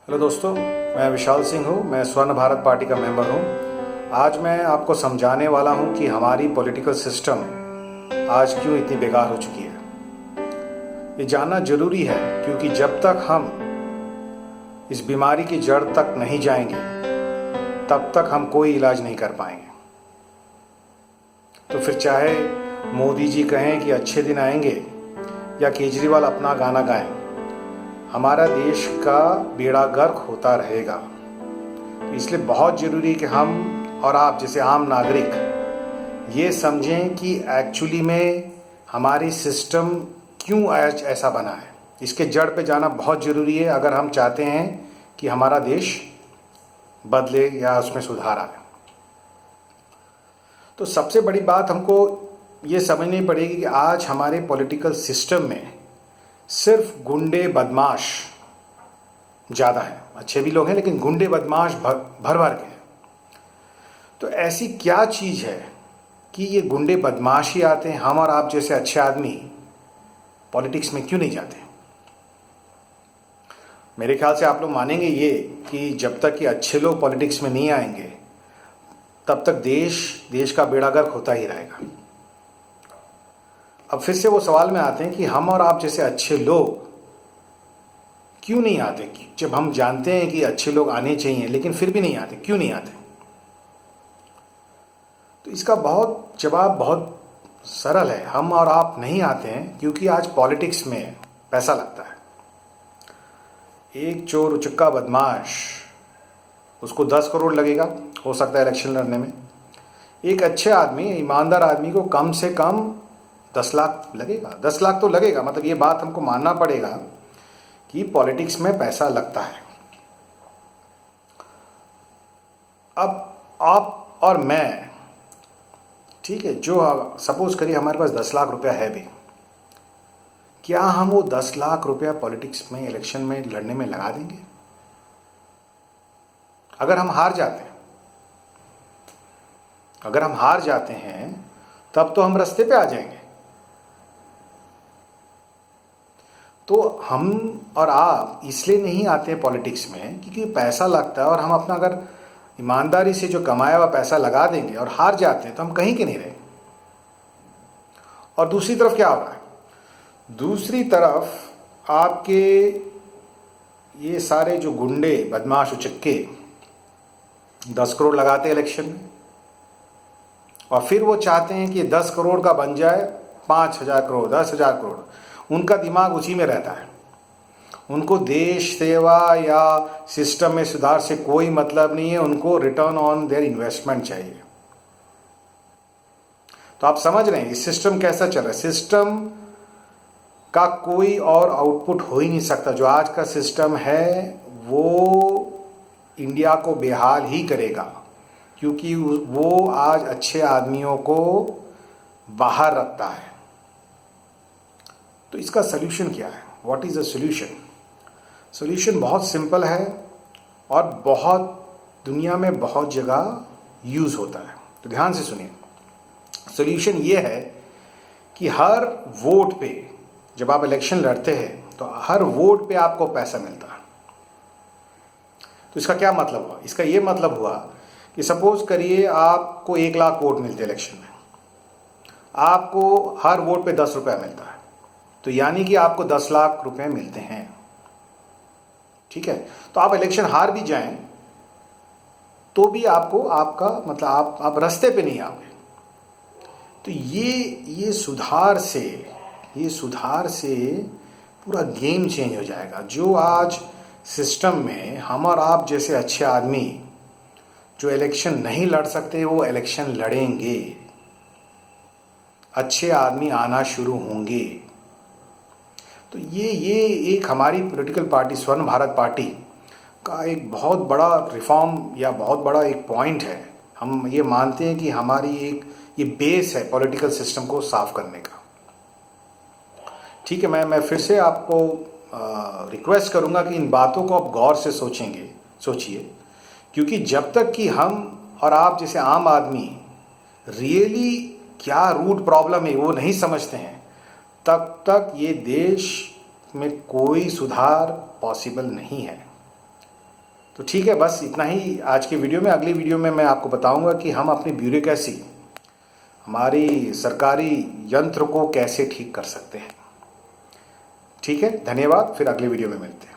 Hello दोस्तों, मैं विशाल सिंह हूँ। मैं स्वर्ण भारत पार्टी का मेंबर हूँ। आज मैं आपको समझाने वाला हूँ कि हमारी पॉलिटिकल सिस्टम आज क्यों इतनी बेकार हो चुकी है। ये जानना जरूरी है क्योंकि जब तक हम इस बीमारी की जड़ तक नहीं जाएंगे तब तक हम कोई इलाज नहीं कर पाएंगे। तो फिर चाहे मोदी जी कहें कि अच्छे दिन आएंगे या केजरीवाल अपना गाना गाएं, हमारा देश का बेड़ा गर्क होता रहेगा। तो इसलिए बहुत ज़रूरी है कि हम और आप जैसे आम नागरिक ये समझें कि एक्चुअली में हमारी सिस्टम क्यों आज ऐसा बना है। इसके जड़ पे जाना बहुत ज़रूरी है अगर हम चाहते हैं कि हमारा देश बदले या उसमें सुधार आए। तो सबसे बड़ी बात हमको ये समझनी पड़ेगी कि आज हमारे पॉलिटिकल सिस्टम में सिर्फ गुंडे बदमाश ज़्यादा हैं। अच्छे भी लोग हैं लेकिन गुंडे बदमाश भर भर के हैं। तो ऐसी क्या चीज़ है कि ये गुंडे बदमाश ही आते हैं, हम और आप जैसे अच्छे आदमी पॉलिटिक्स में क्यों नहीं जाते। मेरे ख्याल से आप लोग मानेंगे ये कि जब तक कि अच्छे लोग पॉलिटिक्स में नहीं आएंगे तब तक देश का बेड़ा गर्क होता ही रहेगा। अब फिर से वो सवाल में आते हैं कि हम और आप जैसे अच्छे लोग क्यों नहीं आते। कि जब हम जानते हैं कि अच्छे लोग आने चाहिए लेकिन फिर भी नहीं आते, क्यों नहीं आते। तो इसका जवाब बहुत सरल है। हम और आप नहीं आते हैं क्योंकि आज पॉलिटिक्स में पैसा लगता है। एक चोर उचक्का बदमाश, उसको 10 करोड़ लगेगा हो सकता है इलेक्शन लड़ने में। एक अच्छे आदमी, ईमानदार आदमी को कम से कम 10 लाख लगेगा। 10 लाख तो लगेगा। मतलब ये बात हमको मानना पड़ेगा कि पॉलिटिक्स में पैसा लगता है। अब आप और मैं, ठीक है, जो सपोज करिए हमारे पास 10 लाख रुपया है भी, क्या हम वो 10 लाख रुपया पॉलिटिक्स में इलेक्शन में लड़ने में लगा देंगे? अगर हम हार जाते हैं तब तो हम रास्ते पे आ जाएंगे। तो हम और आप इसलिए नहीं आते पॉलिटिक्स में क्योंकि पैसा लगता है, और हम अपना अगर ईमानदारी से जो कमाया हुआ पैसा लगा देंगे और हार जाते हैं तो हम कहीं के नहीं रहे। और दूसरी तरफ क्या हो रहा है? दूसरी तरफ आपके ये सारे जो गुंडे बदमाश उचक्के 10 करोड़ लगाते हैं इलेक्शन में, और फिर वो चाहते हैं कि 10 करोड़ का बन जाए 5,000 करोड़, 10,000 करोड़। उनका दिमाग उसी में रहता है। उनको देश सेवा या सिस्टम में सुधार से कोई मतलब नहीं है। उनको रिटर्न ऑन देयर इन्वेस्टमेंट चाहिए। तो आप समझ रहे हैं इस सिस्टम कैसा चल रहा है। सिस्टम का कोई और आउटपुट हो ही नहीं सकता। जो आज का सिस्टम है वो इंडिया को बेहाल ही करेगा क्योंकि वो आज अच्छे आदमियों को बाहर रखता है। तो इसका सोल्यूशन क्या है? What is the solution? Solution बहुत सिंपल है और दुनिया में बहुत जगह यूज होता है। तो ध्यान से सुनिए। सोल्यूशन ये है कि हर वोट पे, जब आप इलेक्शन लड़ते हैं तो हर वोट पे आपको पैसा मिलता है। तो इसका क्या मतलब हुआ? इसका ये मतलब हुआ कि सपोज करिए आपको 1 लाख वोट मिलते इलेक्शन में, आपको हर वोट पे 10 रुपया मिलता है। तो यानी कि आपको 10 लाख रुपए मिलते हैं। ठीक है, तो आप इलेक्शन हार भी जाएं तो भी आपको आपका मतलब आप रास्ते पे नहीं आओगे। तो ये सुधार से पूरा गेम चेंज हो जाएगा। जो आज सिस्टम में हम और आप जैसे अच्छे आदमी जो इलेक्शन नहीं लड़ सकते वो इलेक्शन लड़ेंगे। अच्छे आदमी आना शुरू होंगे। तो ये एक हमारी पॉलिटिकल पार्टी स्वर्ण भारत पार्टी का एक बहुत बड़ा रिफॉर्म या बहुत बड़ा एक पॉइंट है। हम ये मानते हैं कि हमारी ये बेस है पॉलिटिकल सिस्टम को साफ करने का। ठीक है, मैं फिर से आपको रिक्वेस्ट करूंगा कि इन बातों को आप गौर से सोचिए क्योंकि जब तक कि हम और आप जैसे आम आदमी रियली क्या रूट प्रॉब्लम है वो नहीं समझते हैं तब तक ये देश में कोई सुधार पॉसिबल नहीं है। तो ठीक है, बस इतना ही आज की वीडियो में। अगली वीडियो में मैं आपको बताऊंगा कि हम अपनी ब्यूरोक्रेसी, हमारी सरकारी यंत्र को कैसे ठीक कर सकते हैं। ठीक है, धन्यवाद। फिर अगली वीडियो में मिलते हैं।